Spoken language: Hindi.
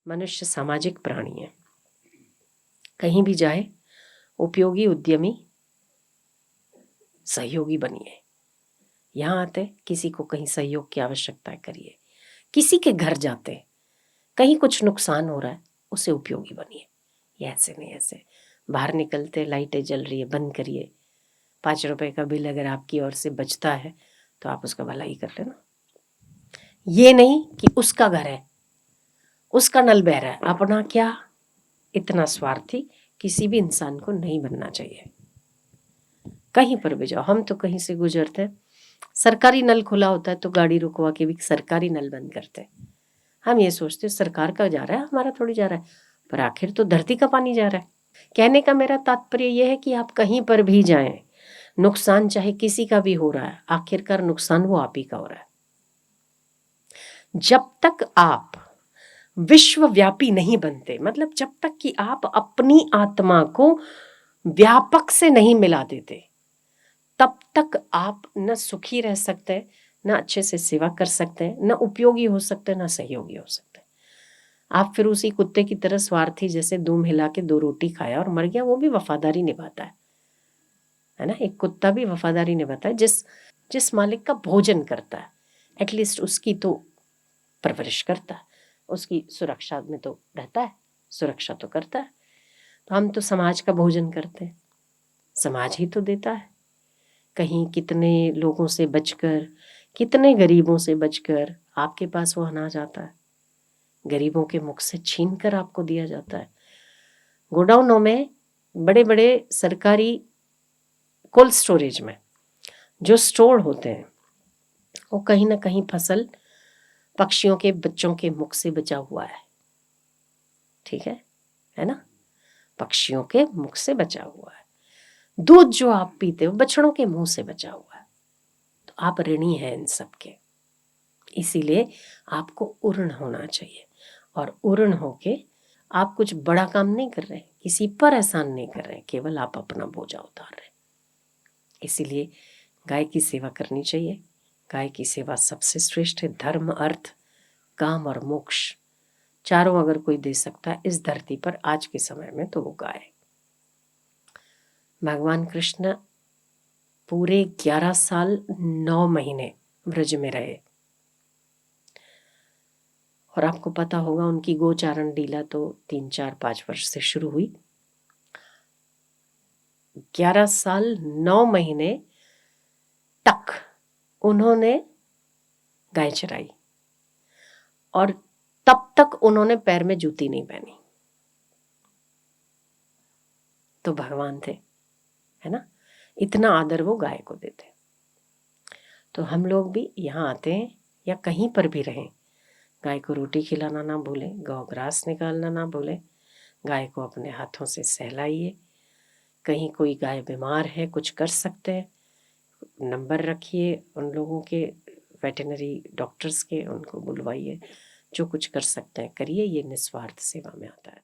मनुष्य सामाजिक प्राणी है। कहीं भी जाए उपयोगी, उद्यमी, सहयोगी बनिए। यहाँ आते किसी को कहीं सहयोग की आवश्यकता है करिए, किसी के घर जाते कहीं कुछ नुकसान हो रहा है उसे उपयोगी बनिए। ये ऐसे नहीं, ऐसे बाहर निकलते लाइटें जल रही है बंद करिए, 5 रुपए का बिल अगर आपकी ओर से बचता है तो आप उसका भलाई कर लेना। ये नहीं कि उसका घर है, उसका नल बह रहा है, अपना क्या। इतना स्वार्थी किसी भी इंसान को नहीं बनना चाहिए। कहीं पर भी जाओ, हम तो कहीं से गुजरते हैं, सरकारी नल खुला होता है तो गाड़ी रुकवा के भी सरकारी नल बंद करते हैं। हम ये सोचते हैं सरकार का जा रहा है, हमारा थोड़ी जा रहा है, पर आखिर तो धरती का पानी जा रहा है। कहने का मेरा तात्पर्य यह है कि आप कहीं पर भी जाएं, नुकसान चाहे किसी का भी हो रहा है, आखिरकार नुकसान वो आप ही का हो रहा है। जब तक आप विश्वव्यापी नहीं बनते, मतलब जब तक कि आप अपनी आत्मा को व्यापक से नहीं मिला देते, तब तक आप न सुखी रह सकते, न अच्छे से सेवा कर सकते, न उपयोगी हो सकते, न सहयोगी हो सकते। आप फिर उसी कुत्ते की तरह स्वार्थी जैसे दूम हिला के 2 रोटी खाया और मर गया, वो भी वफादारी निभाता है ना। एक कुत्ता भी वफादारी निभाता है, जिस मालिक का भोजन करता है, एटलीस्ट उसकी तो परवरिश करता है, उसकी सुरक्षा में तो रहता है, सुरक्षा तो करता है। तो हम तो समाज का भोजन करते हैं, समाज ही तो देता है। कहीं कितने लोगों से बचकर, कितने गरीबों से बचकर आपके पास वो अनाज आता है, गरीबों के मुख से छीन कर आपको दिया जाता है। गोडाउनों में, बड़े बड़े सरकारी कोल्ड स्टोरेज में जो स्टोर होते हैं, वो कहीं ना कहीं फसल पक्षियों के बच्चों के मुख से बचा हुआ है। ठीक है ना, पक्षियों के मुख से बचा हुआ है। दूध जो आप पीते हो बछड़ों के मुंह से बचा हुआ है। तो आप ऋणी हैं इन सब के, इसीलिए आपको उर्ण होना चाहिए। और उर्ण होके आप कुछ बड़ा काम नहीं कर रहे, किसी पर एहसान नहीं कर रहे, केवल आप अपना बोझा उतार रहे। इसीलिए गाय की सेवा करनी चाहिए। गाय की सेवा सबसे श्रेष्ठ है। धर्म, अर्थ, काम और मोक्ष चारों अगर कोई दे सकता है इस धरती पर आज के समय में तो वो गाय। भगवान कृष्ण पूरे 11 साल 9 महीने ब्रज में रहे, और आपको पता होगा उनकी गोचारण लीला तो 3, 4, 5 वर्ष से शुरू हुई। 11 साल 9 महीने तक उन्होंने गाय चराई, और तब तक उन्होंने पैर में जूती नहीं पहनी। तो भगवान थे, है ना। इतना आदर वो गाय को देते। तो हम लोग भी यहाँ आते हैं या कहीं पर भी रहें, गाय को रोटी खिलाना ना भूलें, गौ ग्रास निकालना ना भूलें, गाय को अपने हाथों से सहलाइए। कहीं कोई गाय बीमार है, कुछ कर सकते हैं, नंबर रखिए उन लोगों के, वेटरनरी डॉक्टर्स के, उनको बुलवाइए, जो कुछ कर सकते हैं करिए। ये निस्वार्थ सेवा में आता है।